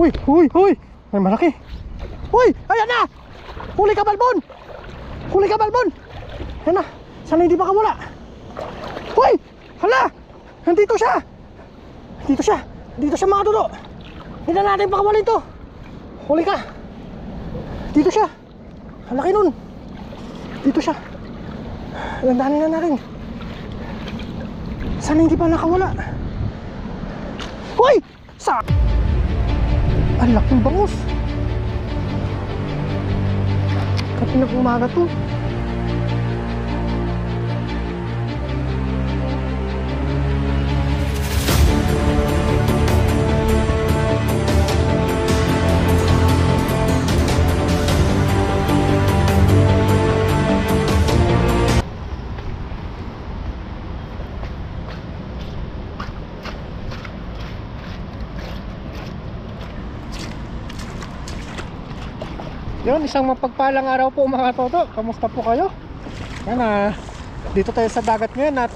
Uy, uy, uy. May malaki. Uy, ayan na. Huli ka, Balbon. Huli ka, Balbon. Ayan na. Sana hindi makawala. Uy, hala. Nandito siya. Dito siya. Dito siya, mga tuto. Hindi na natin pakawalin to. Huli ka. Dito siya. Ang laki nun. Dito siya. Landanin na natin. Sana hindi pa nakawala. Uy! Sa... Ang laking bangus. Kapag umaga to. Yun, isang mapagpalang araw po mga toto. Kamusta po kayo? Yan dito tayo sa dagat ngayon at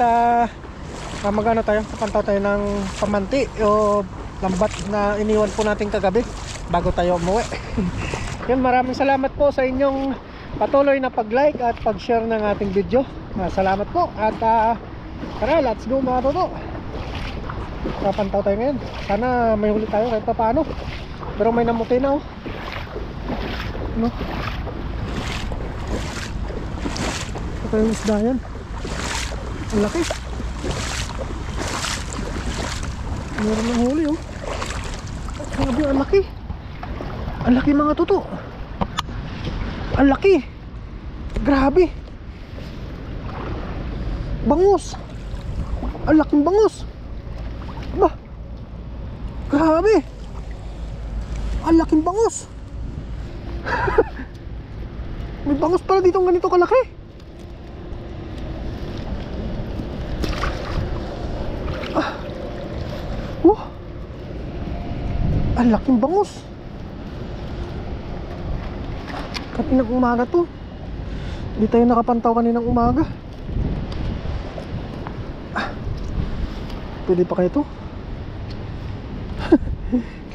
magano tayo, kapantaw tayo ng pamanti o lambat na iniwan po natin kagabi bago tayo umuwi. Yun, maraming salamat po sa inyong patuloy na pag-like at pag-share ng ating video. Salamat po at tara, let's go mga toto. Kapantaw tayo ngayon. Sana may huli tayo kahit pa paano. Pero may namuti na no? Ito yung isda yan. Ang laki. Meron ng huli Grabe, ang laki. Ang laki mga tuto. Ang laki. Grabe. Bangus. Ang laking bangus. Ba? Grabe. Ang laking bangus. May bangus pala dito ganito kalaki. Ang laking bangus. Katinang umaga to. Hindi tayo nakapantaw kaninang umaga. Pwede pa kayo to.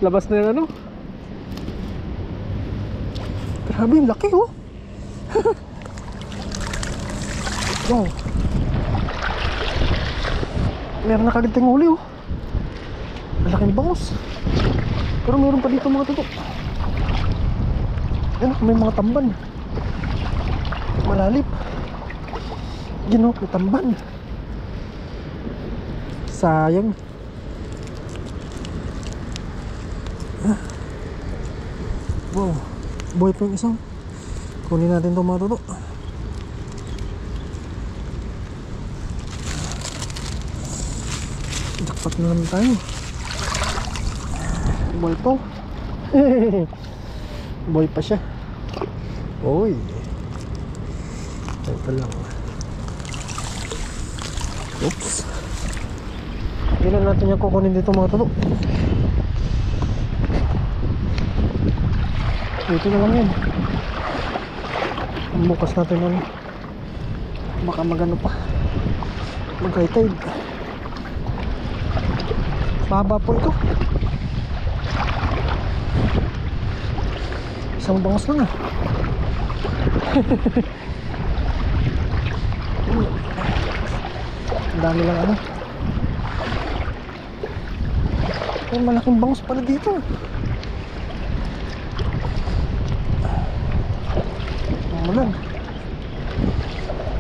Labas na yung Grabe, yung laki Wow. Meron na kagad tayong huli Ang laking bangus. Pero meron pa dito mga tutok. Yan, may mga tamban. Malalip. Gino, may tamban. Sayang. Wow, buhay pa yung isang. Kunin natin itong mga tutok. Jackpot na naman tayo. Buhay pa. Buhay pa siya. Uy. Ito lang. Oops. Hindi na natin yung kukunin dito mga tutok. Dito na lang yan. Bukas natin baka magano pa, mag-high-tide. Mahaba po ito. Isang bangus lang Ang dami lang Ay, malaking bangus pala dito. Umulan.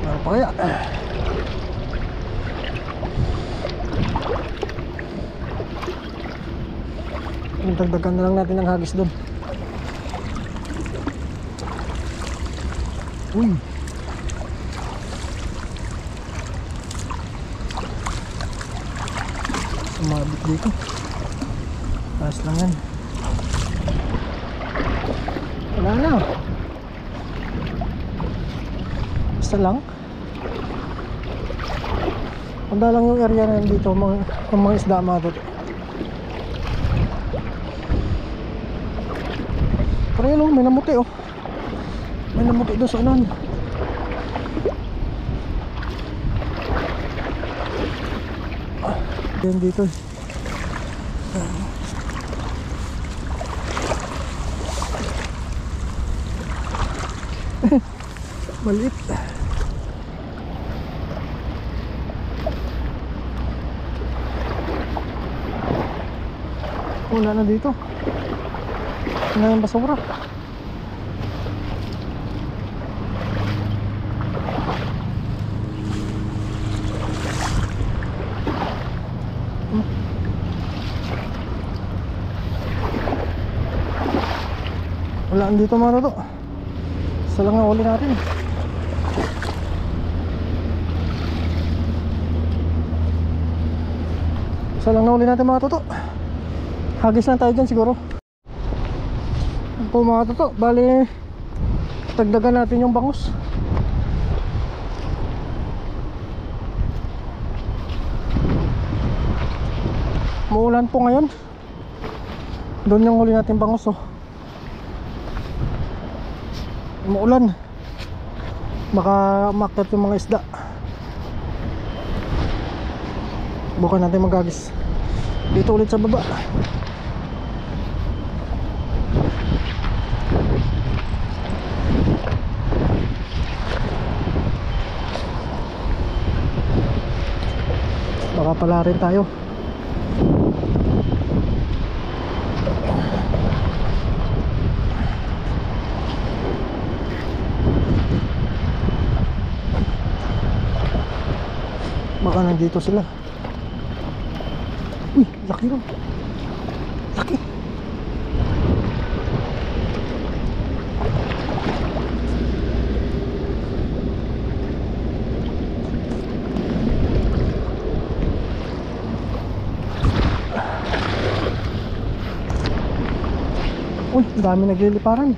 Ano pa kaya? Dagdagan na lang natin ang hagis doon. Uy. Sumabit dito. Taas lang yan. Wala na. Basta lang. Handa lang yung area na dito, mga isda mga to. Pero yun may namuti May namuti doon sa unan. Yan dito Maliit. Wala na dito. Wala yung basura. Wala dito mga toto. Isa lang ang uli natin. Isa lang na uli natin mga toto. Hagis lang tayo dyan siguro. Yan po mga toto. Bali tagdagan natin yung bangus. Muulan po ngayon. Doon yung uli natin bangus oh. Umuulan. Baka umakyat yung mga isda. Bukan natin magagis dito ulit sa baba. Baka pala rin tayo. Baka nandito sila. Uy, laki rin. Laki. Uy, dami nagliliparan.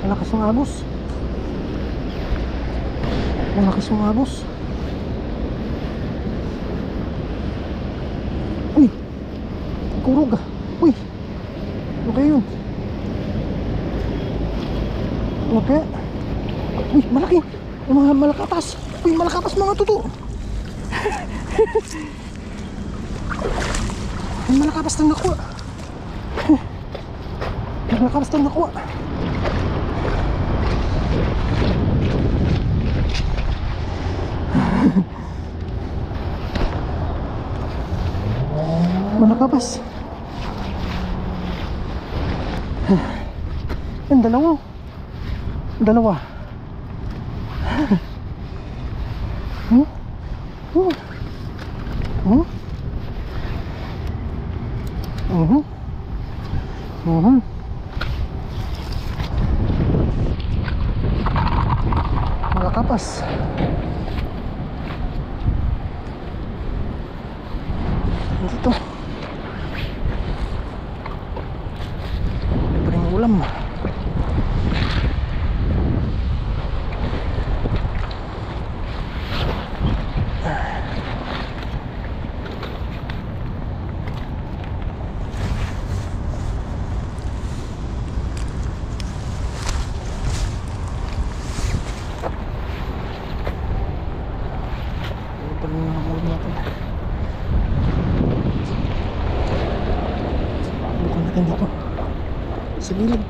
Malakas ng agos. Malakas ng agos. Uy, kurog. Uy, ano kayo yun? Ano kaya? Uy, malaki. Mga malakapas. Uy, malakapas mga tuto. Ay, malakapas na nakuha. Malakapas na nakuha. Malakapas. Yan, dalawa. Dalawa. Hmm? Hmm? Hmm? Malakapas. Dito. Libreng ulam. Dito sa gilid.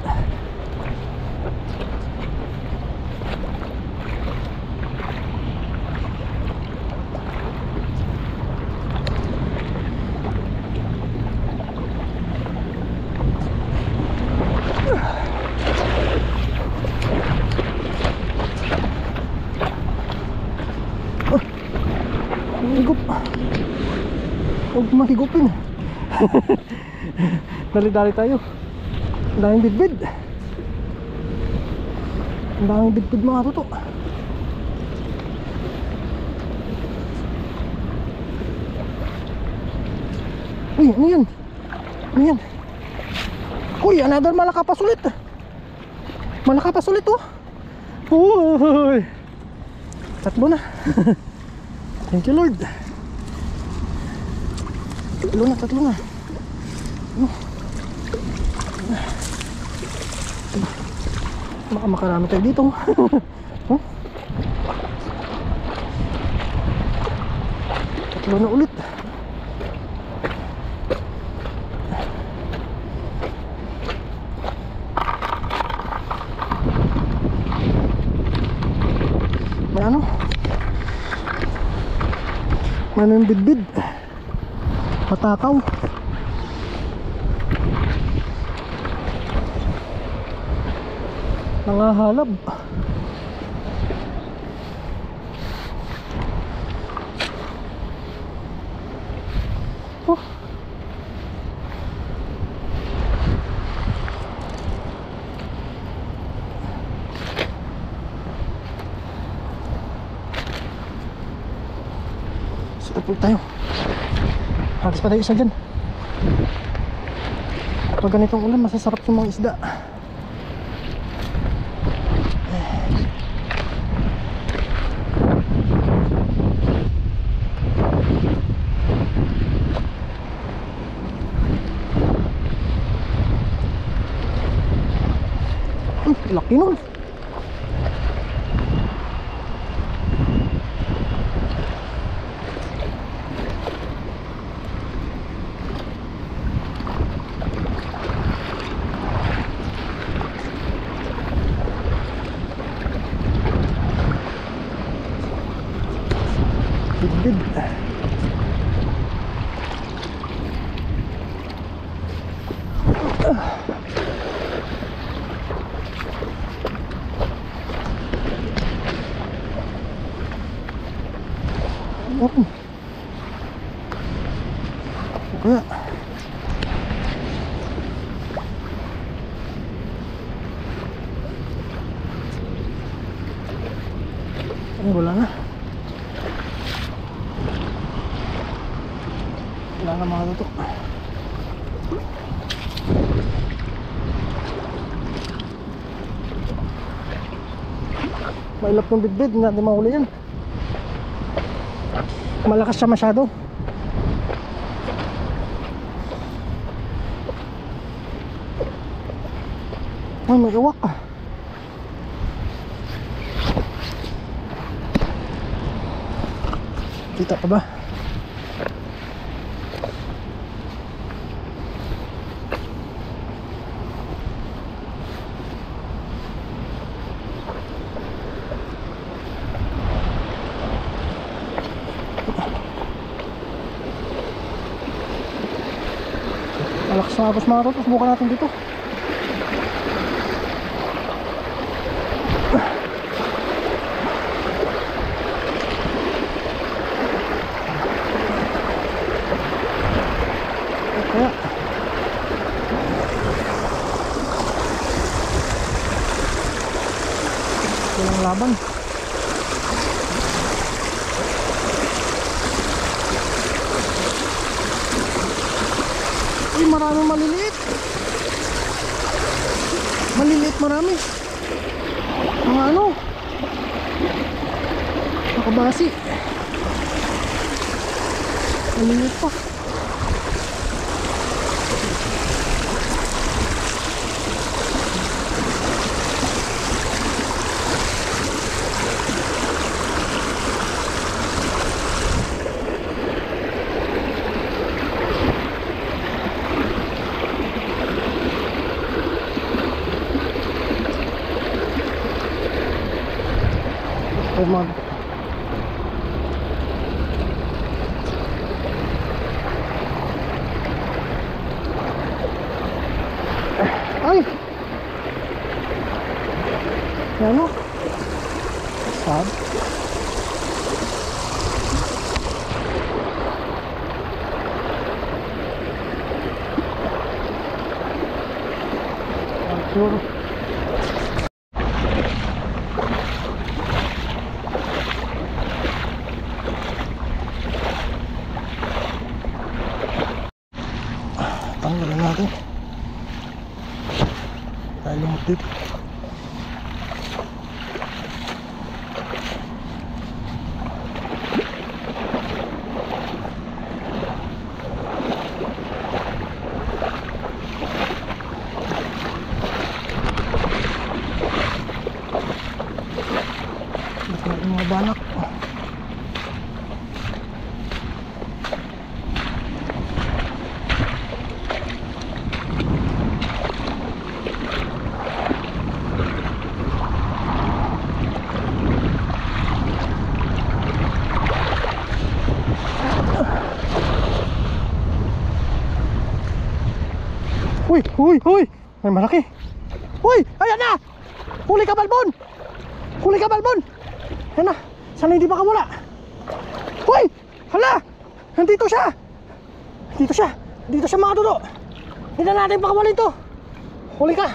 Higop. Huwag mahigupin. Dali-dali tayo. Ang daming bidbid. Ang daming bidbid mga toto. Uy, ano yan? Ano yan? Uy, another malakapas ulit. Malakapas ulit oh. Uy, tatlo na. Thank you Lord. Tatlo na. Baka makarami tayo dito. Huh? Tatlo na ulit. Ano yung bidbid? Patakaw. Nangahalab. Oh. Tapos tayo. Hagis pa tayo isa dyan. Pag ganitong ulan, masasarap yung mga isda. Laki nun. Bidbid. Kaya wala na. Wala na mga tutok. Mailap ng bidbid, hindi natin mahuli yan. Malakas siya masyado. Ay, may iwak. Kita pa ba? Malakas na agos mga totos. Bukan natin dito. Kaya walang laban. Uy, maraming maliliit. Maliliit marami. Mga ano, nakabasi. Maliliit pa. Mag ay ano sad sure. Tanggalin natin tayo lumot dito. Ito mga banak. Uy, uy, uy. May malaki. Uy, ayan na. Huli ka, Balbon. Huli ka, Balbon. Ayan na. Sana hindi makawala. Uy, hala. Nandito siya. Dito siya. Dito siya mga Toto. Hindi na natin pakawalin to. Huli ka.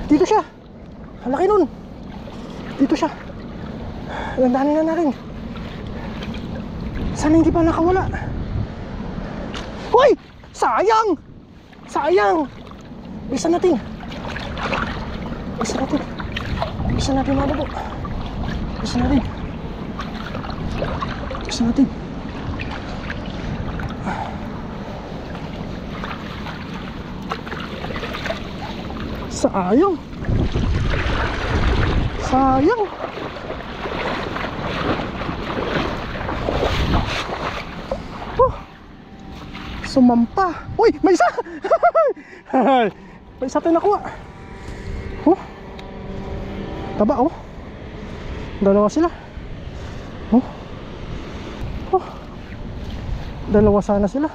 Dito siya. Ang laki nun. Dito siya. Landanin na natin. Sana hindi pa nakawala. Uy! Sayang! Sayang! Bilisan natin. Bilisan natin. Bilisan natin mga Toto. Bilisan natin. Bilisan natin. Sayang. Sayang. Sumampa. Uy, may isa. May isa tayo nakuha. Taba oh. Dalawa sila. Dalawa sana sila.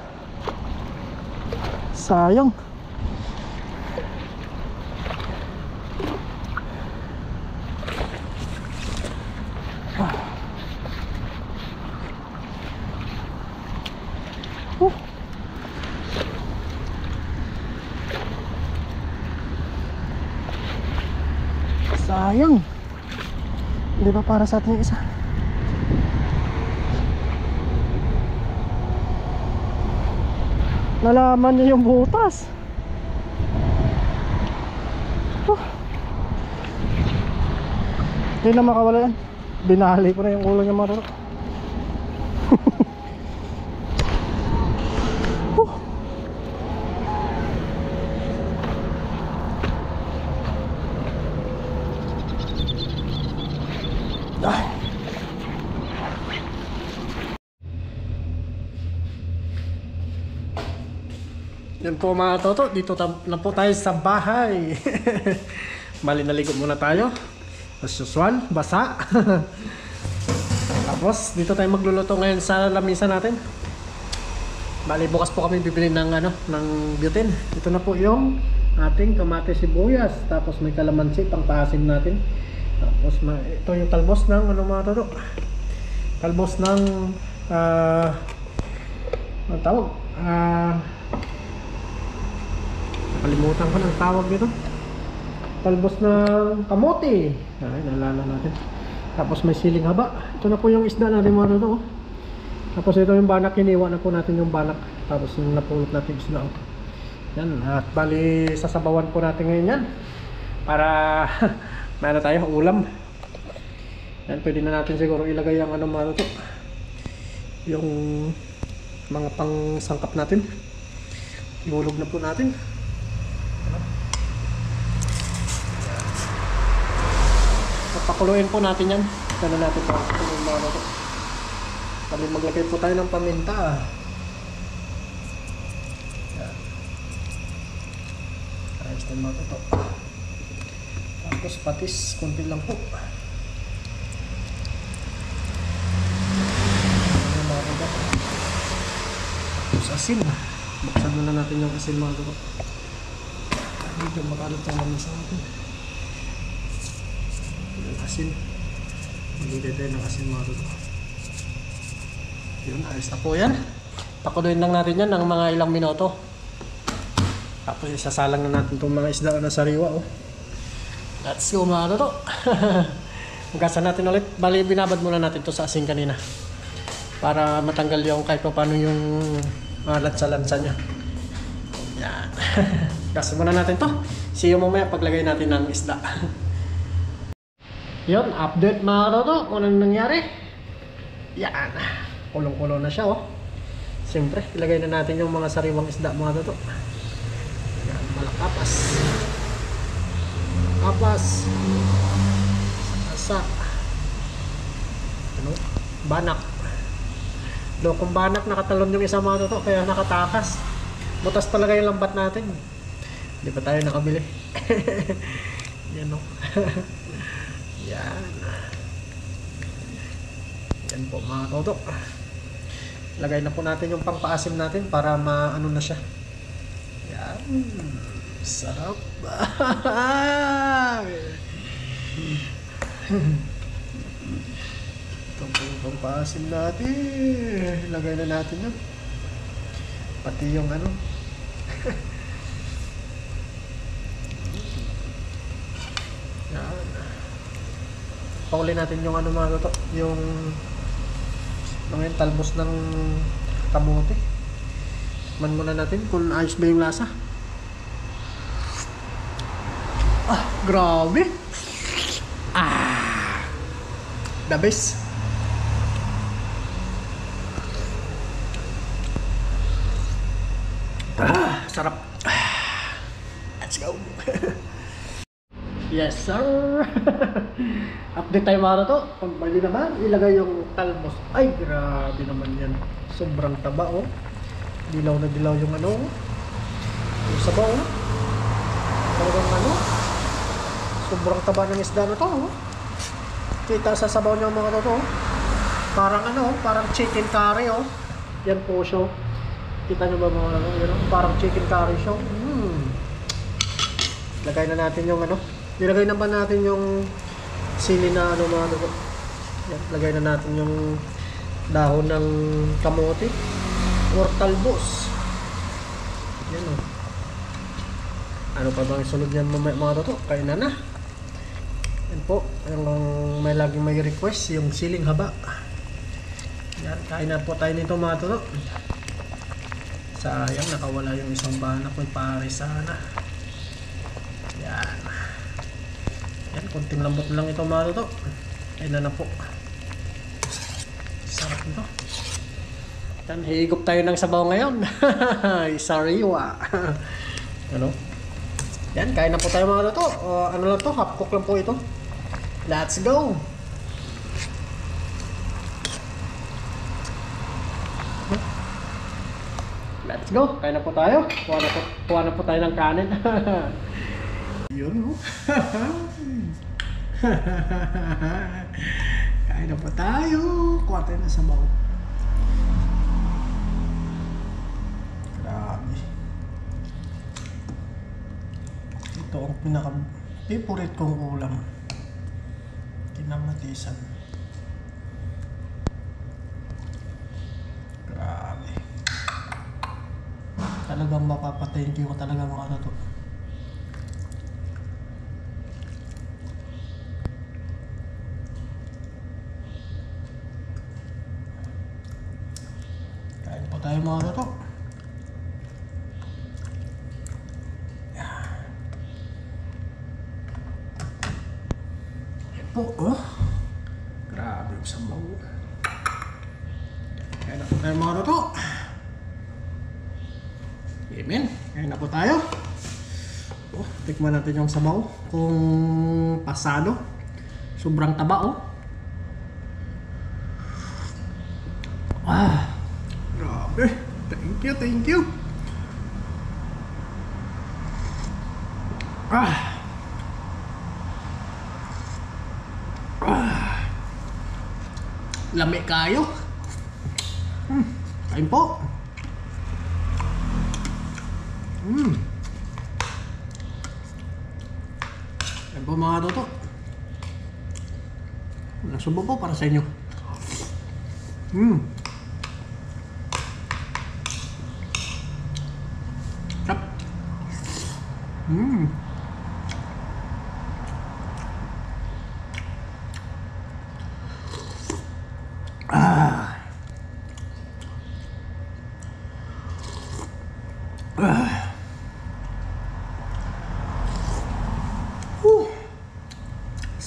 Sayang. Sayang. Di ba para sa atin yung isa? Nalaman niya yung butas. Hindi na makawala yan. Binali ko na yung ulo niya marunong. Yan po mga Toto, dito na po tayo sa bahay. Bali naligo muna tayo. As usual, basa. Tapos dito tayo magluluto ngayon sa lamisa natin. Bali bukas po kami bibili ng ng butane. Ito na po yung ating kamatis sibuyas. Tapos may kalamansi pang paasim natin. Tapos ito yung talbos ng mga Toto. Talbos ng ang tawag? Nakalimutan ko ng tawag dito. Talbos ng kamote. Ay, naalala natin. Tapos may siling haba. Ito na po yung isda natin mga Toto. Tapos ito yung banak. Hiniwa na po natin yung banak. Tapos yung napulot natin isda. Yan. At bali sasabawan po natin ngayon yan. Para may tayo ulam. Yan. Pwede na natin siguro ilagay ang mga Toto. Yung mga pang sangkap natin. Iulog na po natin. Pakuluin po natin yan. Kano natin po. Kami maglagay po tayo ng paminta. Yan. Ayos na mga Toto. Tapos patis. Kunti lang po. Tapos asin. Buksan muna natin yung asin mga Toto. Medyo makalat yung lamisa natin. Asin. Maglagay tayo ng asin mga Toto. Yun, ayos na po yan. Pakuluin lang natin yan ng mga ilang minuto. Tapos isasalang na natin itong mga isda na sariwa. Let's go mga Toto. Magasan natin ulit. Bali binabad muna natin to sa asin kanina. Para matanggal yung kahit pa paano yung lansa-lansa nya. Yan. Gasan muna natin to. See you mamaya paglagay natin ng isda. Yun, update mga Toto kung anong nangyari. Yan, kulong-kulong na siya Siyempre, ilagay na natin yung mga sariwang isda mga Toto. Yan, malakapas. Malakapas. Asa. Banak. Lokong banak, nakatalon yung isa mga Toto, kaya nakatakas. Butas talaga yung lambat natin. Hindi pa tayo nakabili. Yan Yan. Yan po mga Toto. Lagay na po natin yung pangpaasim natin para maano na siya. Yan. Sarap. Ito po yung pampasim natin. Lagay na natin yun. Pati yung ano. Yan. Pauli natin yung ano mga to. Yung talbos ng kamote. Man muna natin kung ayos ba yung lasa. Grabe. The best. Sarap. Let's go. Yes sir. Update tayo mga to. Pag mali naman, ilagay yung talbos. Ay grabe naman yan. Sobrang taba oh. Dilaw na dilaw yung ano. Yung sabaw oh. Talagang ano. Sobrang taba ng isda na to oh. Kita sa sabaw niya mga to oh. Parang ano, parang chicken curry oh. Yan po siya. Kita nyo ba mga ano, yun, parang chicken curry siya. Lagay na natin yung ano. Nilagay na ba natin yung sili na ano mga ano. Yan, lagay na natin yung dahon ng kamote or talbos. Yan o. Ano pa bang sunod yan mga toto? Kainan na. Yan po. Yung may laging may request, yung siling haba. Yan, kain na po tayo nito mga toto. Sayang, nakawala yung isang banak ko. Pare sana. Yan. Yan, konting lambot lang ito mga toto. Kain na po. Sarap nito. Yan, higop tayo ng sabaw ngayon. Sariwa. Ano? Yan, kain na po tayo mga toto. Ano lang to? Half cook lang po ito. Let's go! Let's go! Kain na po tayo. Kuha na po tayo ng kanin. Yun oh. Kain na po tayo. Kuha tayo ng sabaw. Grabe. Ito ang pinaka-favorite kong ulam. Kinamatisan. Grabe. Talagang mapapathank you ko talaga mga toto. Kain po tayo mga toto. Po, oh. Grabe yung sabaw. Kaya na po tayo mga toto. Amen. Kaya na po tayo. Oh, tikman natin yung sabaw. Kung pasado. Sobrang taba oh. Grabe. Thank you, thank you. Lami kayo. Kain po. Kain po mga toto. Nasubo po para sa inyo. Tap.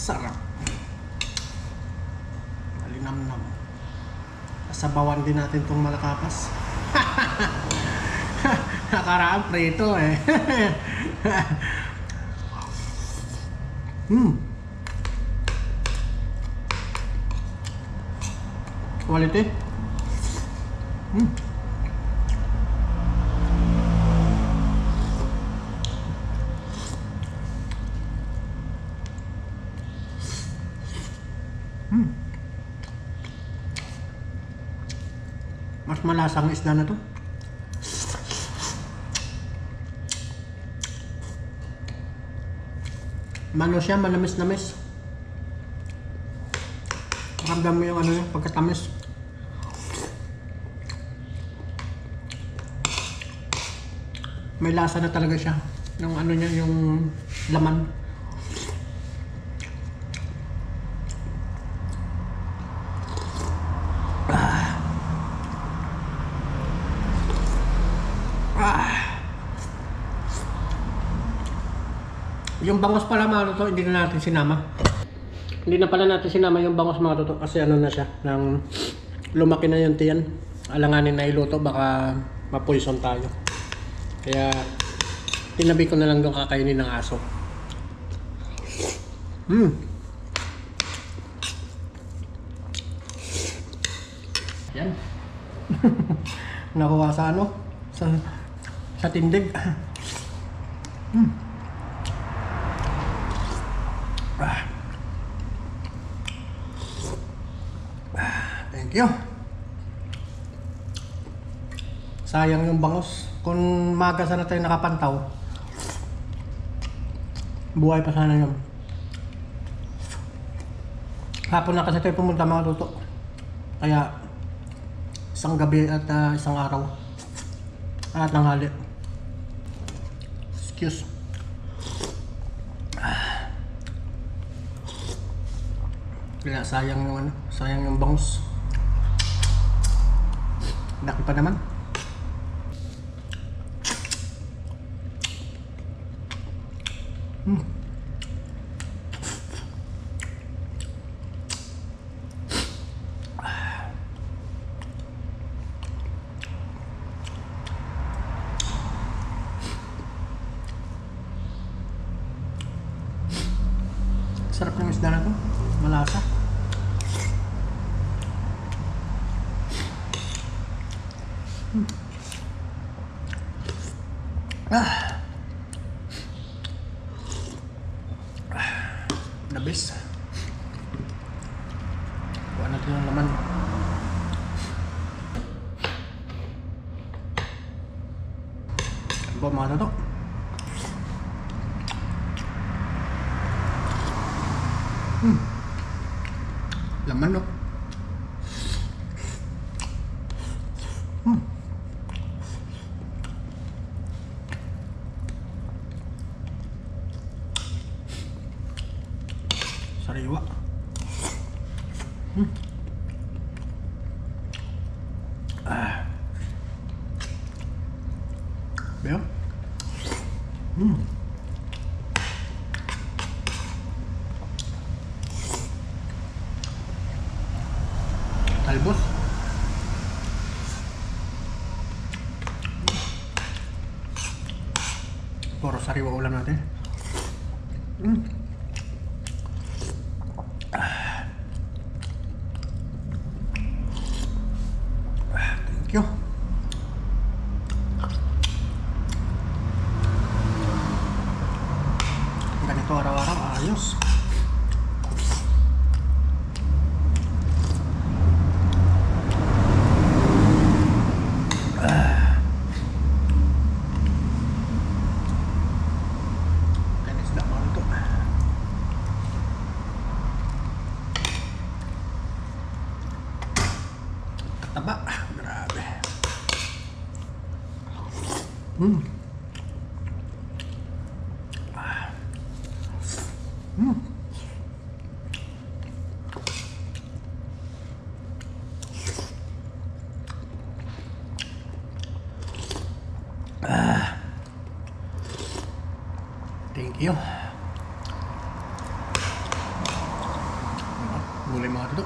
Sarap. Malinamnam. Sabawan din natin itong malakapas. Nakaraan prito eh. Quality. Mas malasang isda na to. Mano siya, manamis-namis. Ramdam mo yung ano yung pagkatamis. May lasa na talaga siya. Yung ano niya, yung laman. Yung bangos pala mga toto, hindi na natin sinama. Hindi na pala natin sinama yung bangos mga toto kasi ano na siya, nang lumaki na yung tiyan. Alanganin na iluto, baka ma-poison tayo. Kaya tinabi ko na lang doon kakainin ng aso. Yan. Nakuha sa ano? Sa tindig. Thank you. Sayang yung bangus. Kung maga sana tayo nakapantaw, buhay pa sana yun. Hapon na kasi tayo pumunta mga luto. Kaya isang gabi at isang araw at tanghali. Excuse. Kaya sayang yung ano, sayang yung bangus. Laki pa naman. Sarap ng isda na to. Malasa. The best. Kuha natin yung laman. Ano ba mga toto? Laman no. Sariwa. Bayo. Talbos. Puro sariwa ulam natin. Thank you. Ganito araw-araw, ayos. Taba, grabe. Thank you. Gulay mga ito.